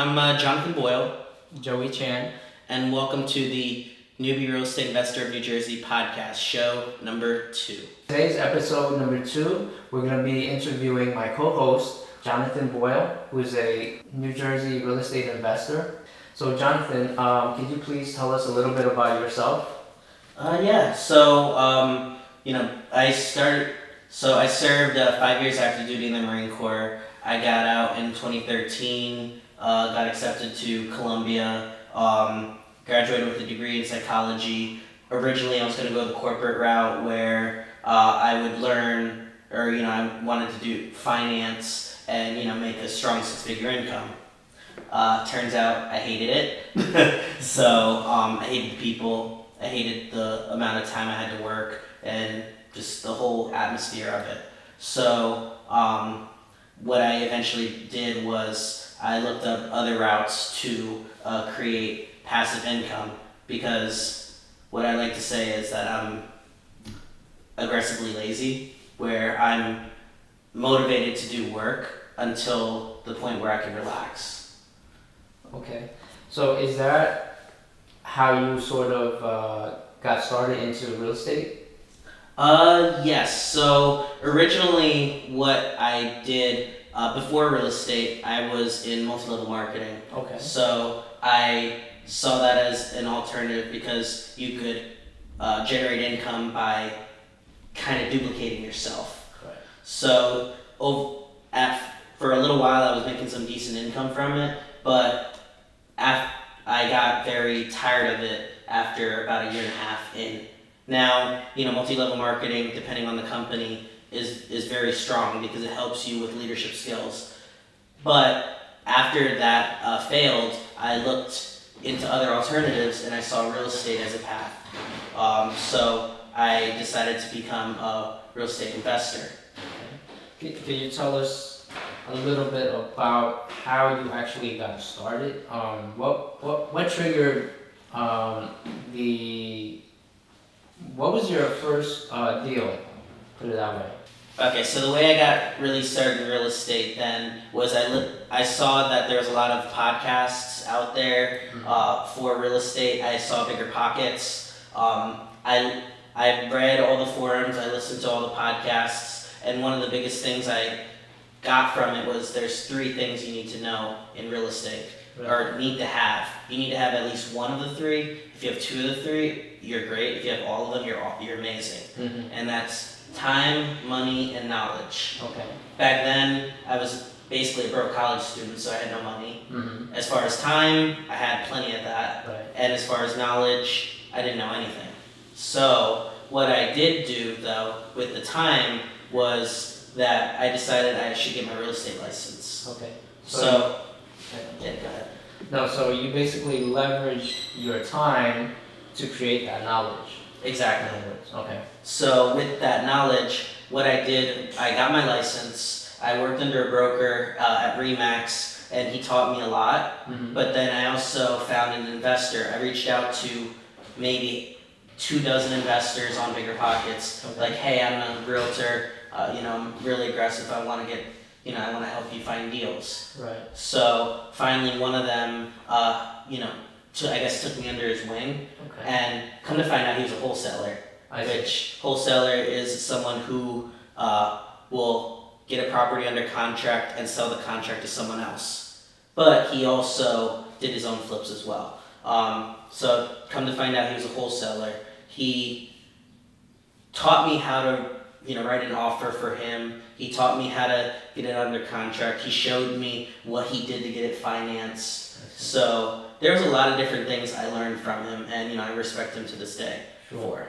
I'm Johnathan Boyle, Joey Chan, and welcome to the Newbie Real Estate Investor of New Jersey podcast, show number 2. Today's episode number 2, we're going to be interviewing my co-host, Johnathan Boyle, who is a New Jersey real estate investor. So Johnathan, could you please tell us a little bit about yourself? I served 5 years active duty in the Marine Corps. I got out in 2013, got accepted to Columbia, graduated with a degree in psychology. Originally, I was going to go the corporate route where I would learn, I wanted to do finance and, make a strong 6-figure income. Turns out I hated it. I hated the people, I hated the amount of time I had to work, and just the whole atmosphere of it. So, what I eventually did was I looked up other routes to create passive income, because what I like to say is that I'm aggressively lazy, where I'm motivated to do work until the point where I can relax. Okay, so is that how you sort of got started into real estate? Yes. So originally what I did before real estate, I was in multi-level marketing. Okay. So I saw that as an alternative because you could generate income by kind of duplicating yourself. Right. So for a little while I was making some decent income from it, but I got very tired of it after about a year and a half in. Now, multi-level marketing, depending on the company, is very strong because it helps you with leadership skills. But after that failed, I looked into other alternatives and I saw real estate as a path. So I decided to become a real estate investor. Can you tell us a little bit about how you actually got started? What triggered what was your first deal? Put it that way. Okay, so the way I got really started in real estate then was I saw that there was a lot of podcasts out there for real estate. I saw Bigger Pockets. I read all the forums. I listened to all the podcasts, and one of the biggest things I got from it was there's 3 things you need to know in real estate. Right. Or need to have. You need to have at least one of the 3. If you have 2 of the 3, you're great. If you have all of them, you're amazing. Mm-hmm. And that's time, money, and knowledge. Okay. Back then, I was basically a broke college student, so I had no money. Mm-hmm. As far as time, I had plenty of that. Right. And as far as knowledge, I didn't know anything. So what I did do, though, with the time was that I decided I should get my real estate license. Okay. Yeah, go ahead. No, so you basically leveraged your time to create that knowledge. Exactly. Okay. So with that knowledge, what I did, I got my license. I worked under a broker at Remax, and he taught me a lot. Mm-hmm. But then I also found an investor. I reached out to maybe 24 investors on Bigger Pockets. Okay. Like, hey, I'm a realtor. I'm really aggressive. I want to help you find deals. Right. So finally, one of them, took me under his wing, Okay. and come to find out, he was a wholesaler. Which wholesaler is someone who will get a property under contract and sell the contract to someone else. But he also did his own flips as well. So come to find out, he was a wholesaler. He taught me how to write an offer for him. He taught me how to get it under contract. He showed me what he did to get it financed. So there was a lot of different things I learned from him, and I respect him to this day. Sure.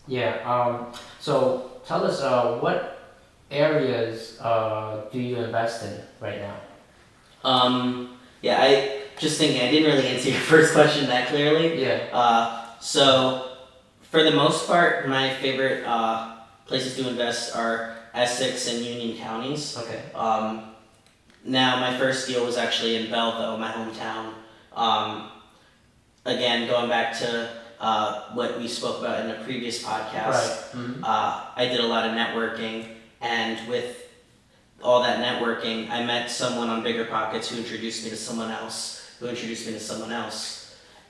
Yeah. So tell us what areas do you invest in right now? I just thinking, I didn't really answer your first question that clearly. Yeah. So for the most part, my favorite places to invest are Essex and Union counties. Okay. Now, my first deal was actually in Belleville, my hometown. Again, going back to what we spoke about in a previous podcast, Right. Mm-hmm. I did a lot of networking, and with all that networking, I met someone on Bigger Pockets who introduced me to someone else,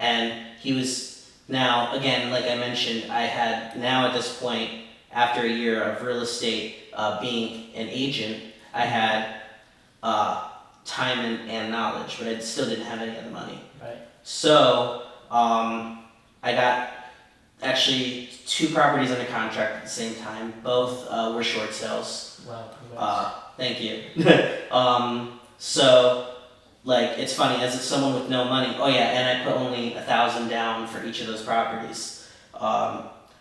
and he was, now, again, like I mentioned, I had, now at this point, after a year of real estate, being an agent, I had time and knowledge, but I still didn't have any of the money. Right. So, I got actually 2 properties under contract at the same time. Both were short sales. Wow. Congrats. Thank you. So, like, it's funny, as someone with no money, oh yeah, and I put only $1,000 down for each of those properties.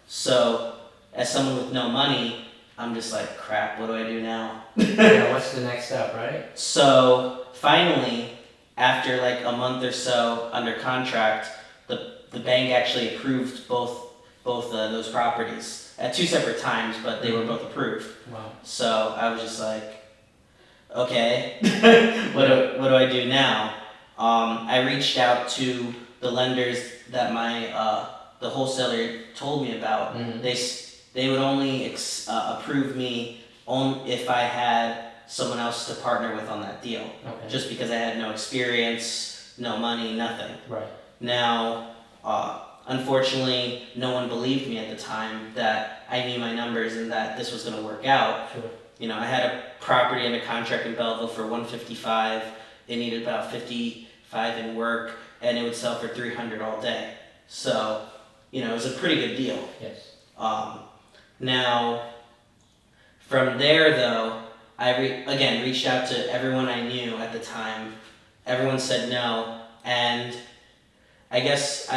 So, as someone with no money, I'm just like, crap, what do I do now? Yeah, what's the next step, right? So, finally, after like a month or so under contract, the bank actually approved both those properties at 2 separate times, but they were both approved. Wow. So I was just like, okay, what do I do now? I reached out to the lenders that the wholesaler told me about. Mm-hmm. They would only approve me if I had someone else to partner with on that deal. Okay. Just because I had no experience, no money, nothing. Right. Now, unfortunately, no one believed me at the time that I knew my numbers and that this was going to work out. Sure. You know, I had a property under contract in Belleville for $155. It needed about $55 in work, and it would sell for $300 all day. So, you know, it was a pretty good deal. Yes. Now, from there though, I again reached out to everyone I knew at the time. Everyone said no, and I guess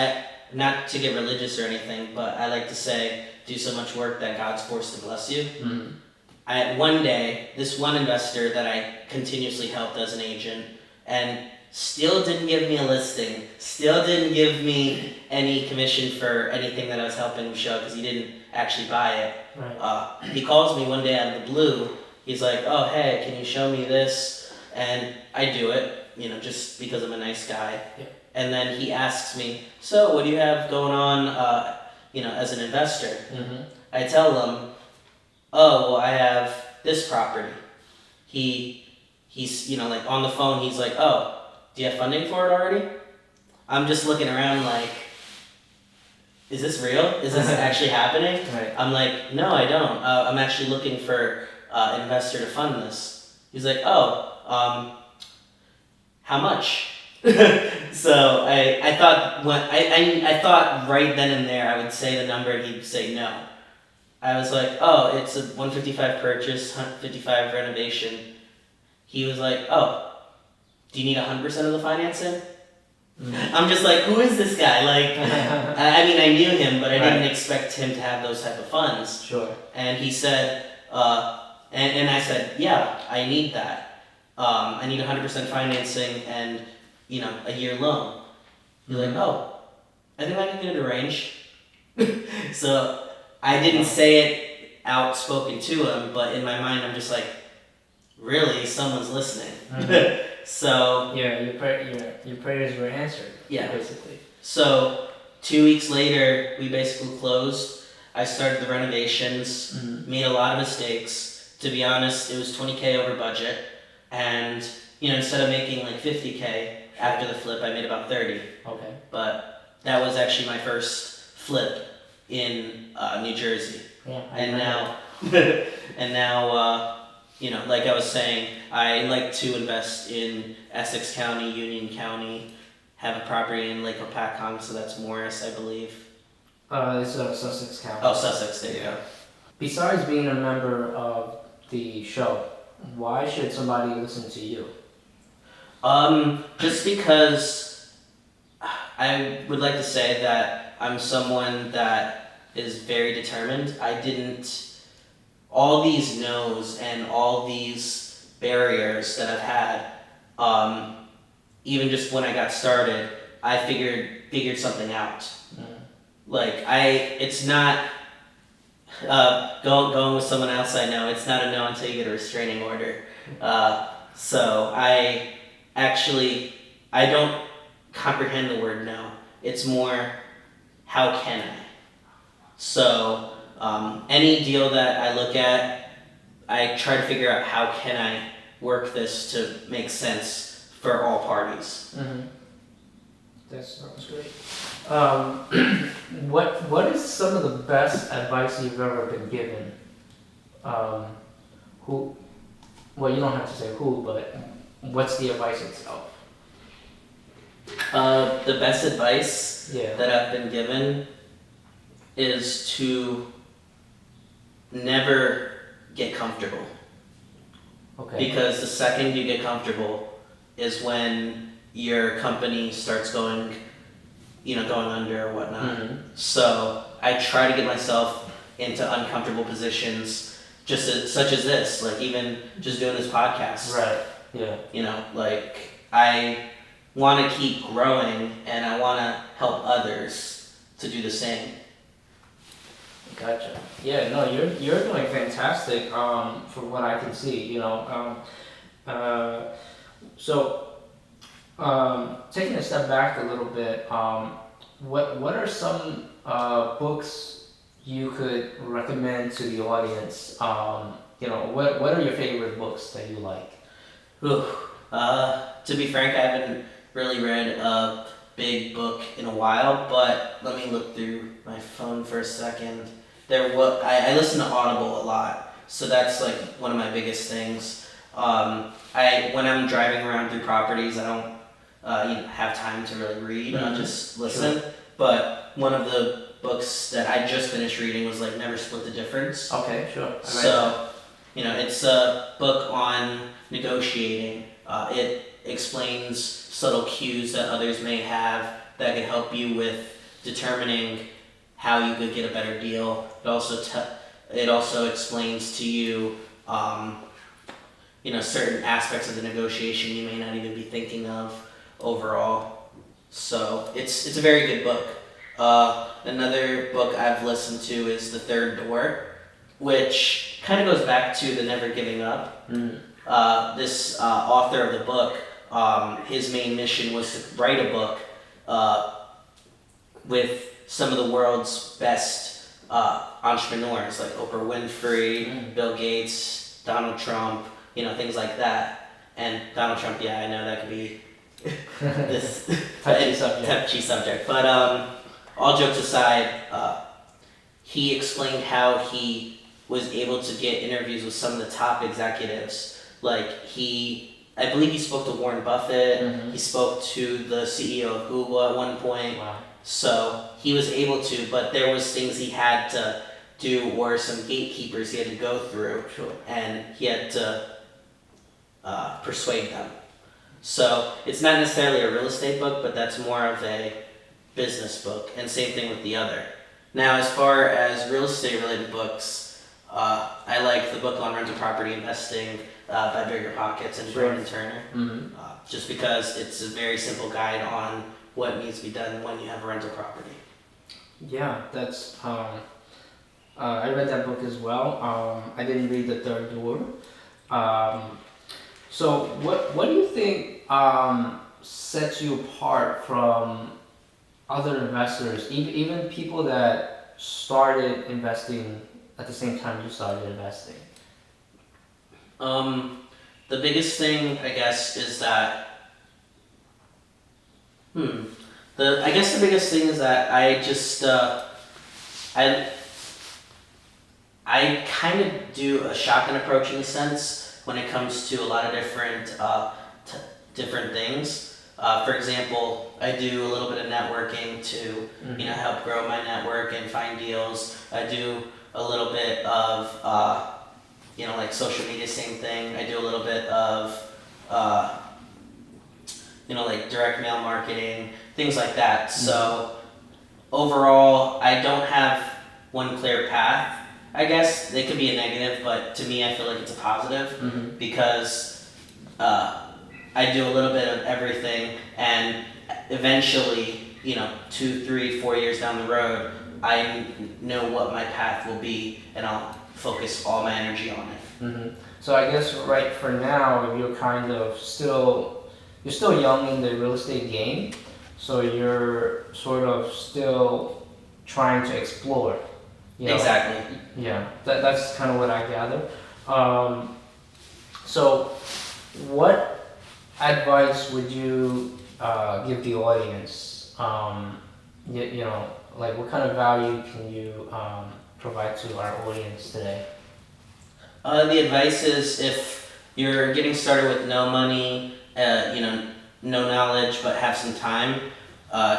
not to get religious or anything, but I like to say, do so much work that God's forced to bless you. Mm-hmm. One day, this one investor that I continuously helped as an agent, and still didn't give me a listing, still didn't give me any commission for anything that I was helping him show because he didn't actually buy it. Right. He calls me one day out of the blue. He's like, oh, hey, can you show me this? And I do it, you know, just because I'm a nice guy. Yeah. And then he asks me, so what do you have going on, you know, as an investor? Mm-hmm. I tell him, oh, well, I have this property. He's, you know, like on the phone, he's like, oh, do you have funding for it already? I'm just looking around like, is this real? Is this actually happening? Right. I'm like, no, I don't. I'm actually looking for an investor to fund this. He's like, oh, how much? So I thought I thought right then and there I would say the number and he'd say no. I was like, oh, it's a 155 purchase, 155 renovation. He was like, oh, do you need 100% of the financing? I'm just like, who is this guy? Like, I mean, I knew him, but I didn't expect him to have those type of funds. Sure. And he said, and I said, yeah, I need that. I need 100% financing and, you know, a year loan. He's like, oh, I think I can get it arranged. So I didn't say it outspoken to him, but in my mind, I'm just like, really, someone's listening. Mm-hmm. So yeah, your prayers were answered. Yeah. Basically. So 2 weeks later, we basically closed. I started the renovations, made a lot of mistakes. To be honest, it was $20K over budget, and you know, instead of making like $50K after the flip, I made about $30. Okay. But that was actually my first flip in New Jersey. Yeah. And now, you know, like I was saying, I like to invest in Essex County, Union County, have a property in Lake Opakong, so that's Morris, I believe. It's Sussex County. Oh, Sussex, there you go. Besides being a member of the show, why should somebody listen to you? Just because I would like to say that I'm someone that is very determined. All these no's and all these barriers that I've had, even just when I got started, I figured something out. Like it's not going with someone else I know. It's not a no until you get a restraining order. So I don't comprehend the word no. It's more, how can I? So any deal that I look at, I try to figure out how can I work this to make sense for all parties. That sounds great. What is some of the best advice you've ever been given? Who? Well, you don't have to say who, but what's the advice itself? The best advice Yeah. that I've been given is to never get comfortable. Okay. Because the second you get comfortable is when your company starts going under or whatnot. So I try to get myself into uncomfortable positions, such as this, like even just doing this podcast. Right. Yeah. Like I want to keep growing and I want to help others to do the same. Gotcha. Yeah. No, you're doing fantastic. From what I can see, So, taking a step back a little bit, what are some books you could recommend to the audience? What are your favorite books that you like? To be frank, I haven't really read a big book in a while, but let me look through my phone for a second. I listen to Audible a lot, so that's like one of my biggest things. When I'm driving around through properties, I don't have time to really read. I'll just listen. Sure. But one of the books that I just finished reading was like Never Split the Difference. Okay, sure. So, it's a book on negotiating. It explains subtle cues that others may have that can help you with determining how you could get a better deal. It also explains to you, certain aspects of the negotiation you may not even be thinking of overall. So it's a very good book. Another book I've listened to is The Third Door, which kind of goes back to the never giving up. This author of the book, his main mission was to write a book with some of the world's best entrepreneurs, like Oprah Winfrey, Bill Gates, Donald Trump, things like that. And Donald Trump, yeah, I know that could be this touchy subject. But all jokes aside, he explained how he was able to get interviews with some of the top executives. Like I believe he spoke to Warren Buffett. He spoke to the CEO of Google at one point. Wow. So he was able to, but there was things he had to do or some gatekeepers he had to go through. Sure. And he had to persuade them. So it's not necessarily a real estate book, but that's more of a business book, and same thing with the other. Now, as far as real estate related books, I like the book on rental property investing by Bigger Pockets and Brandon Turner, just because it's a very simple guide on what needs to be done when you have a rental property. Yeah, that's. I read that book as well. I didn't read The Third Door. So what do you think sets you apart from other investors, even people that started investing at the same time you started investing? The biggest thing, I guess, is that the biggest thing is that I just I kind of do a shotgun approach in a sense when it comes to a lot of different things. For example, I do a little bit of networking to help grow my network and find deals. I do a little bit of like social media, same thing. I do a little bit of like direct mail marketing, things like that. So overall, I don't have one clear path. I guess it could be a negative, but to me, I feel like it's a positive because I do a little bit of everything, and eventually, 2, 3, 4 years down the road, I know what my path will be, and I'll focus all my energy on it. So I guess right for now, you're kind of still young in the real estate game, so you're sort of still trying to explore. Exactly. Yeah, that's kind of what I gather. So, what advice would you give the audience? You know, like what kind of value can you provide to our audience today? The advice is if you're getting started with no money, no knowledge, but have some time,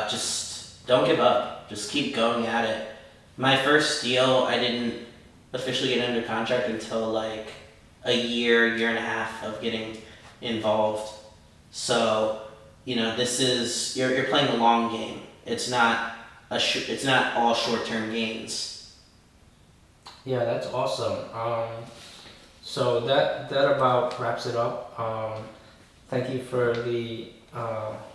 just don't give up. Just keep going at it. My first deal, I didn't officially get under contract until like a year and a half of getting involved. So, this is you're playing the long game. It's not it's not all short-term gains. Yeah, that's awesome. So that about wraps it up. Thank you for the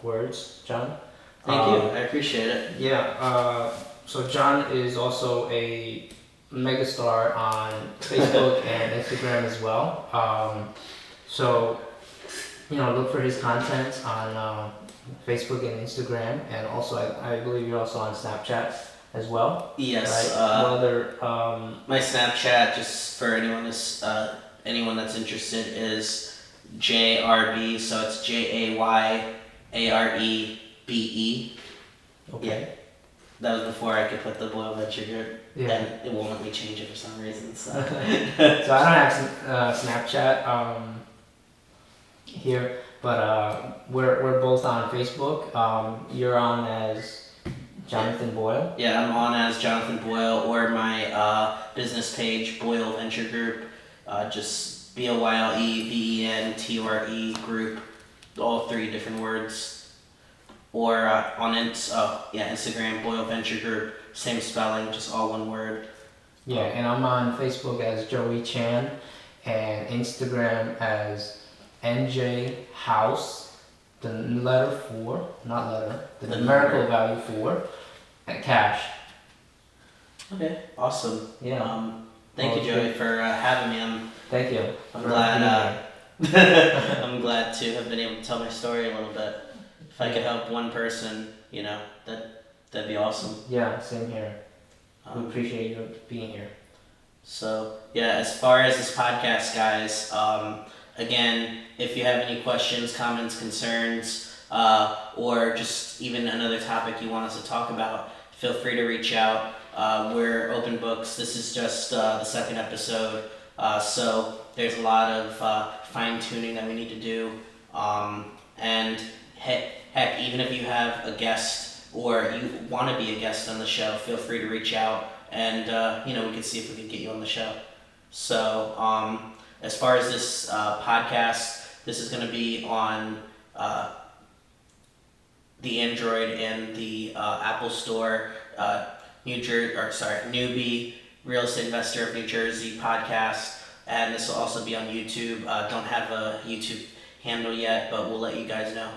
words, John. Thank you. I appreciate it. Yeah. So John is also a megastar on Facebook and Instagram as well. So look for his content on Facebook and Instagram, and also I believe you're also on Snapchat as well. Yes. Right? What other? My Snapchat, just for anyone that's interested, is JRB. So it's JAYAREBE. Okay. Yeah. That was before I could put the Boyle Venture Group. Yeah. And it won't let me change it for some reason. So. So I don't have Snapchat here, but we're both on Facebook. You're on as Johnathan Boyle. Yeah, I'm on as Johnathan Boyle, or my business page, Boyle Venture Group. Just BOYLEVENTURE Group, all three different words. Or on Instagram, Boyle Venture Group, same spelling, just all one word. Yeah, and I'm on Facebook as Joey Chan, and Instagram as NJ House, the letter 4, not letter, the numerical value 4, and cash. Okay, awesome. Yeah. Thank you, Joey, for having me. Thank you. I'm glad. I'm glad to have been able to tell my story a little bit. If I could help one person, that'd be awesome. Yeah, same here. We appreciate you being here. So yeah, as far as this podcast, guys, again, if you have any questions, comments, concerns, or just even another topic you want us to talk about, feel free to reach out. We're open books. This is just the second episode, so there's a lot of fine tuning that we need to do. And heck, even if you have a guest or you want to be a guest on the show, feel free to reach out, and we can see if we can get you on the show. So as far as this podcast, this is going to be on the Android and the Apple Store, Newbie, Real Estate Investor of New Jersey podcast, and this will also be on YouTube. Don't have a YouTube handle yet, but we'll let you guys know.